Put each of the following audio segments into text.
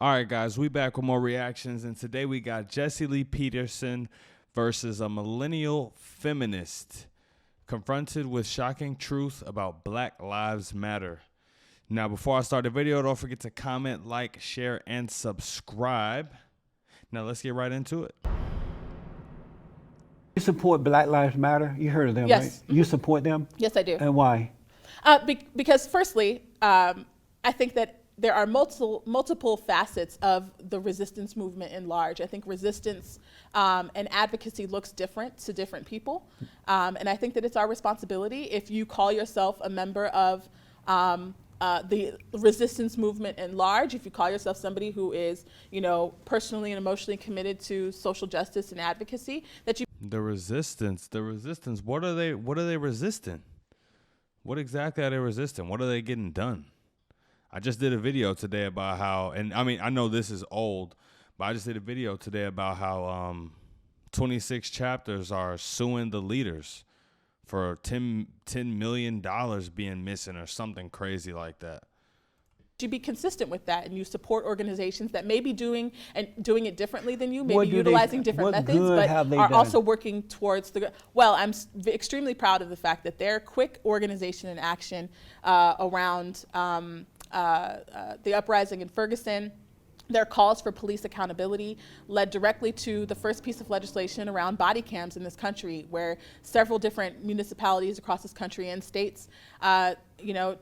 All right, guys, we back with more reactions, and today we got Jesse Lee Peterson versus a millennial feminist confronted with shocking truth about Black Lives Matter. Now, before I start the video, don't forget to comment, like, share, and subscribe. Now, let's get right into it. You support Black Lives Matter? You heard of them, Yes. right? You support them? Yes, I do. And why? Because firstly, I think that there are multiple facets of the resistance movement in large. I think resistance and advocacy looks different to different people. And I think that it's our responsibility, if you call yourself a member of the resistance movement in large, if you call yourself somebody who is, personally and emotionally committed to social justice and advocacy, that you... The resistance, what are they resisting? What exactly are they resisting? What are they getting done? I just did a video today about how, and I mean, I know this is old, but I just did a video today about how 26 chapters are suing the leaders for $10 million being missing or something crazy like that. You be consistent with that, and you support organizations that may be doing it differently than you, maybe utilizing different methods, but are also working towards the... Well, I'm extremely proud of the fact that their quick organization and action around the uprising in Ferguson, their calls for police accountability led directly to the first piece of legislation around body cams in this country, where several different municipalities across this country and states,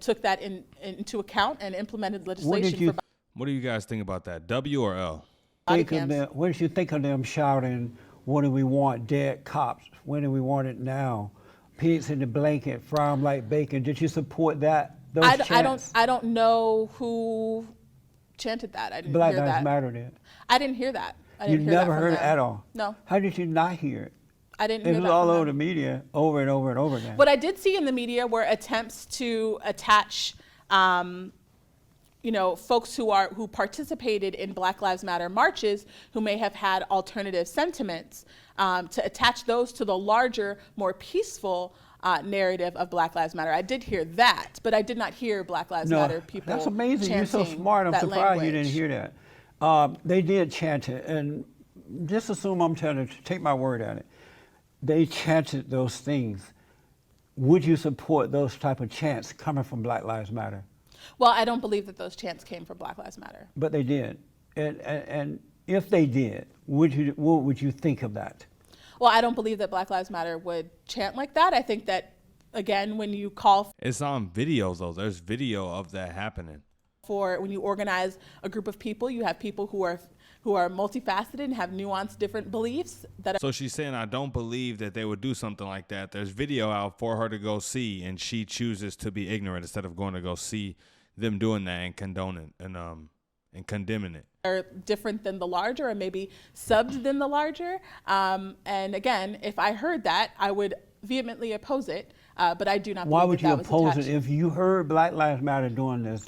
took that into account and implemented legislation. What do you guys think about that? W or L? What did you think of them shouting, "What do we want? Dead cops. When do we want it now? Pigs in the blanket, fry 'em like bacon." Did you support that? I don't know who chanted that. I didn't Black hear Lives that. Matter did. I didn't hear that. You never heard it at all? No. How did you not hear it? I didn't hear that. It was all over the media, over and over and over again. What I did see in the media were attempts to attach, folks who participated in Black Lives Matter marches, who may have had alternative sentiments, to attach those to the larger, more peaceful narrative of Black Lives Matter. I did hear that, but I did not hear Black Lives Matter people. That's amazing. You're so smart. I'm surprised you didn't hear that. They did chant it, and just assume I'm telling you, take my word at it. They chanted those things. Would you support those type of chants coming from Black Lives Matter? Well, I don't believe that those chants came from Black Lives Matter. But they did. And if they did, what would you think of that? Well, I don't believe that Black Lives Matter would chant like that. I think that, again, when you call... It's on videos, though. There's video of that happening. When you organize a group of people, you have people who are multifaceted and have nuanced different beliefs. So she's saying, I don't believe that they would do something like that. There's video out for her to go see, and she chooses to be ignorant instead of going to go see them doing that and condoning and condemning it. Are different than the larger, or maybe subbed than the larger. And again, if I heard that, I would vehemently oppose it. But I do not believe Why would you oppose it if you heard Black Lives Matter doing this?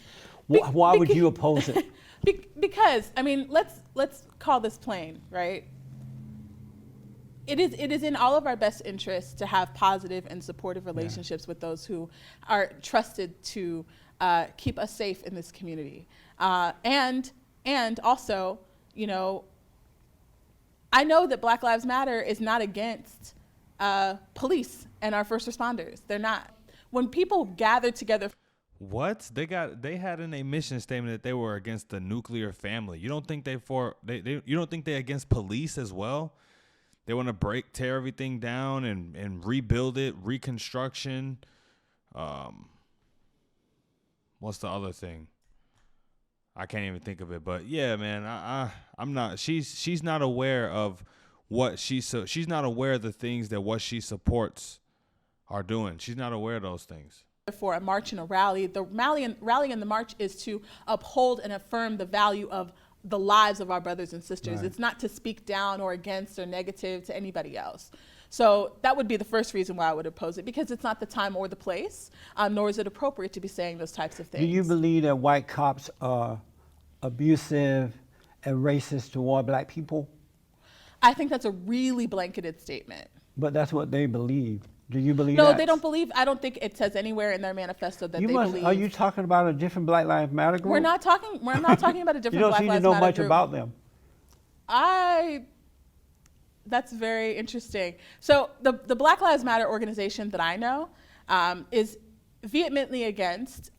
Why would you oppose it? Because, I mean, let's call this plain, right? It is in all of our best interests to have positive and supportive relationships with those who are trusted to keep us safe in this community. And also, I know that Black Lives Matter is not against police and our first responders. They're not. When people gather together... What? They had in a mission statement that they were against the nuclear family. You don't think you don't think they're against police as well? They want to tear everything down and rebuild it, reconstruction. What's the other thing? I can't even think of it, but yeah, man, I'm not. She's not aware of what she's not aware of the things that what she supports are doing. She's not aware of those things. For a march and a rally, the rally and the march is to uphold and affirm the value of the lives of our brothers and sisters. Right. It's not to speak down or against or negative to anybody else. So that would be the first reason why I would oppose it, because it's not the time or the place, nor is it appropriate to be saying those types of things. Do you believe that white cops are abusive and racist toward black people? I think that's a really blanketed statement. But that's what they believe. Do you believe that? that? No, they don't believe. I don't think it says anywhere in their manifesto that they believe. Are you talking about a different Black Lives Matter group? We're not talking about a different Black Lives Matter group. You don't seem to know much about them. That's very interesting. So the Black Lives Matter organization that I know is vehemently against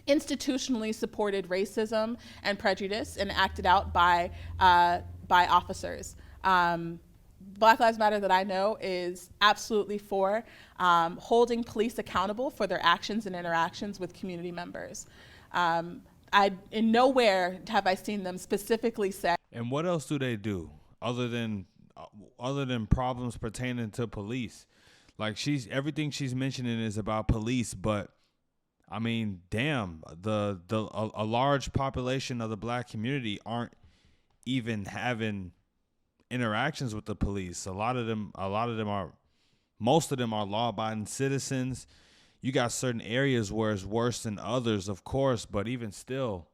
institutionally supported racism and prejudice and acted out by officers. Black Lives Matter that I know is absolutely for holding police accountable for their actions and interactions with community members. In nowhere have I seen them specifically say. And what else do they do other than problems pertaining to police? Like everything she's mentioning is about police, but I mean, damn, a large population of the Black community aren't even having interactions with the police. Most of them are law-abiding citizens. You got certain areas where it's worse than others, of course, but even still,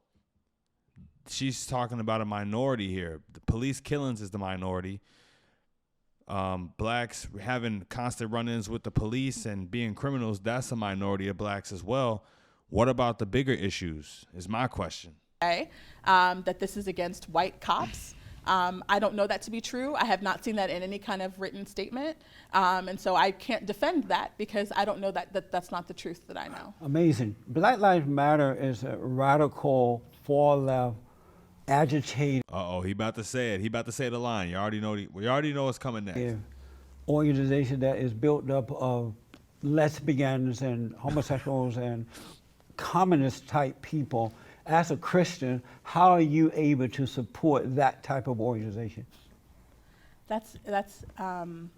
she's talking about a minority here. The police killings is the minority. Blacks having constant run-ins with the police and being criminals, that's a minority of blacks as well. What about the bigger issues is my question. That this is against white cops. I don't know that to be true. I have not seen that in any kind of written statement. And so I can't defend that because I don't know that's not the truth that I know. Amazing. Black Lives Matter is a radical, far-left, agitated. He about to say it. He about to say the line. We already know what's coming next. Organization that is built up of lesbians and homosexuals and communist type people. As a Christian, how are you able to support that type of organization? I'm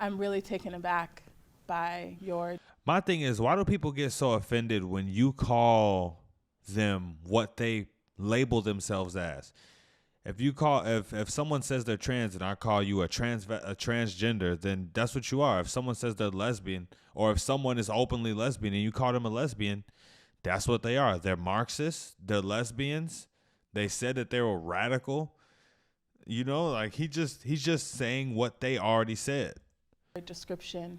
really taken aback by your. My thing is, why do people get so offended when you call them what they label themselves as? If someone says they're trans and I call you a transgender, then that's what you are. If someone says they're lesbian, or if someone is openly lesbian and you call them a lesbian, that's what they are. They're Marxists. They're lesbians. They said that they were radical. You know, like he's just saying what they already said. A description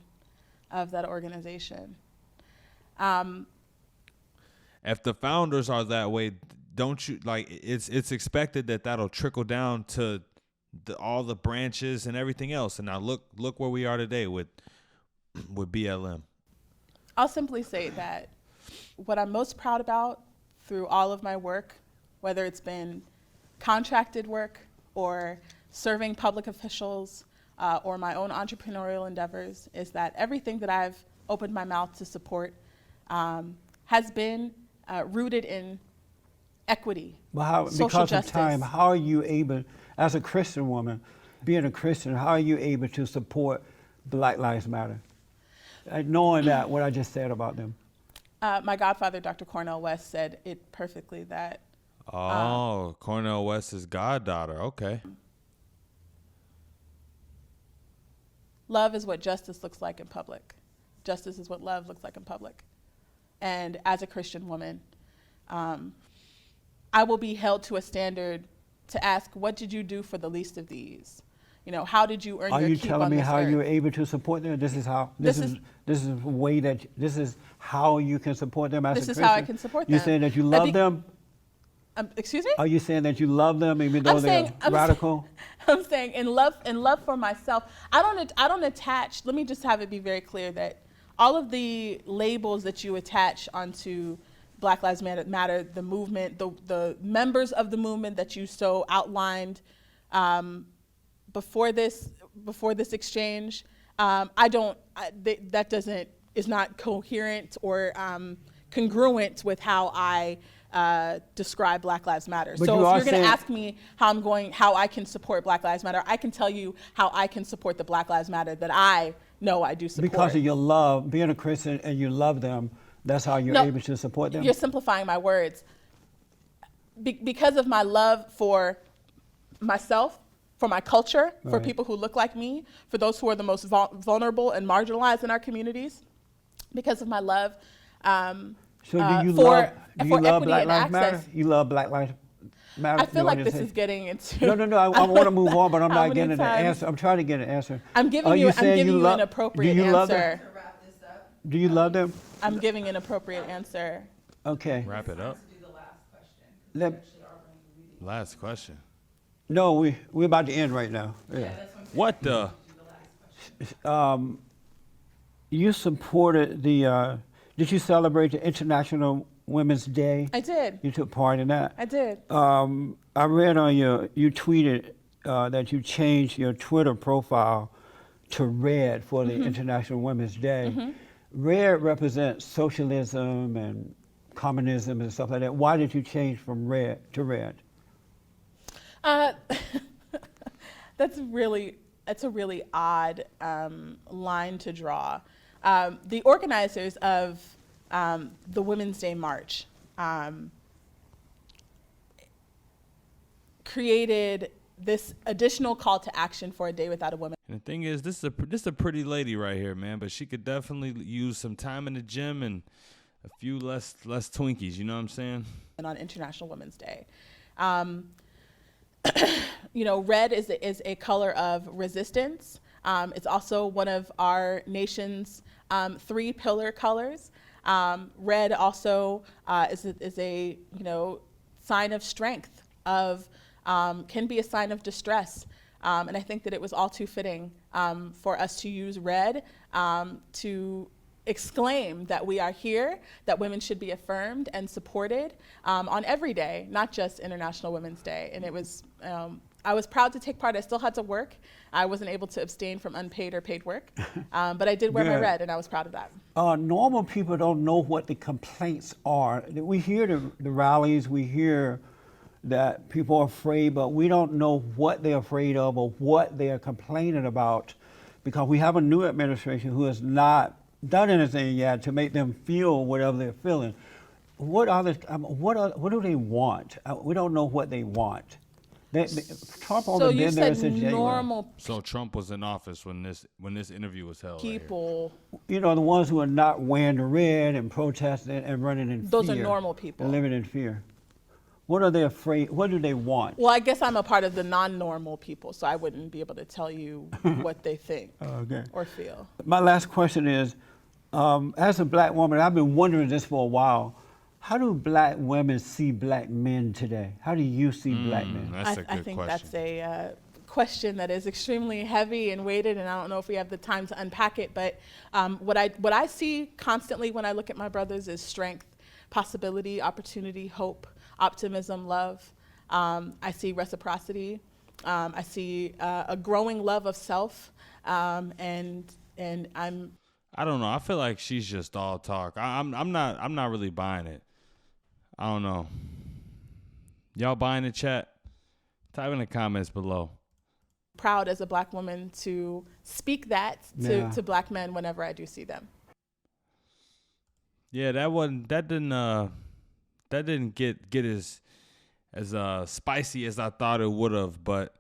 of that organization. If the founders are that way, don't you like? It's expected that that'll trickle down to all the branches and everything else. And now look where we are today with BLM. I'll simply say that what I'm most proud about through all of my work, whether it's been contracted work or serving public officials or my own entrepreneurial endeavors, is that everything that I've opened my mouth to support has been rooted in equity, social justice. Of time, how are you able, as a Christian woman, being a Christian, how are you able to support Black Lives Matter? Knowing that, what I just said about them. My godfather, Dr. Cornel West, said it perfectly that. Cornel West's goddaughter. Okay. Love is what justice looks like in public. Justice is what love looks like in public. And as a Christian woman, I will be held to a standard to ask, what did you do for the least of these? You know, how did you earn your keep on this earth? Are you telling me how you're able to support them? This is how. This is how you can support them as a Christian. This is how I can support them. You're saying that you love them. Excuse me? Are you saying that you love them even though they're radical? I'm saying in love for myself. I don't attach. Let me just have it be very clear that all of the labels that you attach onto Black Lives Matter, the movement, the members of the movement that you so outlined before this exchange, is not coherent or congruent with how I describe Black Lives Matter. But so if you're going to ask me how I can support Black Lives Matter, I can tell you how I can support the Black Lives Matter that I know I do support. Because of your love, being a Christian and you love them, that's how you're able to support them? You're simplifying my words. Because of my love for myself, for my culture, for people who look like me, for those who are the most vulnerable and marginalized in our communities, because of my love do you love Black Lives Matter? You love Black Lives? I feel like this is getting into. No. I want to move on, but I'm not getting an answer. I'm trying to get an answer. I'm giving you an appropriate answer. Do you love them? I'm giving an appropriate answer. Okay. Wrap it up. Last question. No, we're about to end right now. Yeah. What the? You supported the. Did you celebrate the International Women's Day? I did. You took part in that? I did. I read on you tweeted that you changed your Twitter profile to red for the International Women's Day. Red represents socialism and communism and stuff like that. Why did you change from red to red? That's a really odd line to draw. The organizers of the Women's Day March created this additional call to action for a day without a woman. And the thing is, this is a pretty lady right here, man. But she could definitely use some time in the gym and a few less Twinkies. You know what I'm saying? And on International Women's Day, red is a color of resistance. It's also one of our nation's 3 pillar colors. Red also is a sign of strength, can be a sign of distress. And I think that it was all too fitting for us to use red to exclaim that we are here, that women should be affirmed and supported on every day, not just International Women's Day. And it was, I was proud to take part. I still had to work. I wasn't able to abstain from unpaid or paid work, but I did wear my red, and I was proud of that. Normal people don't know what the complaints are. We hear the rallies, we hear that people are afraid, but we don't know what they're afraid of or what they're complaining about, because we have a new administration who has not done anything yet to make them feel whatever they're feeling. What do they want? We don't know what they want. Trump only been there since January. So Trump was in office when this interview was held. People, right, the ones who are not wearing the red and protesting and running in fear. Those are normal people. And living in fear. What are they afraid? What do they want? Well, I guess I'm a part of the non-normal people, so I wouldn't be able to tell you what they think or feel. My last question is, as a black woman, I've been wondering this for a while. How do black women see black men today? How do you see black men? That's a good I think question. that's a question that is extremely heavy and weighted, and I don't know if we have the time to unpack it. But what I see constantly when I look at my brothers is strength, possibility, opportunity, hope, optimism, love. I see reciprocity. I see a growing love of self, and I'm. I don't know. I feel like she's just all talk. I'm not really buying it. I don't know. Y'all buying the chat? Type in the comments below. Proud as a black woman to speak that to black men whenever I do see them. Yeah, that didn't get as spicy as I thought it would have, but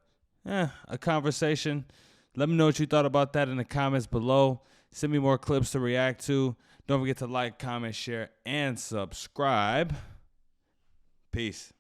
a conversation. Let me know what you thought about that in the comments below. Send me more clips to react to. Don't forget to like, comment, share, and subscribe. Peace.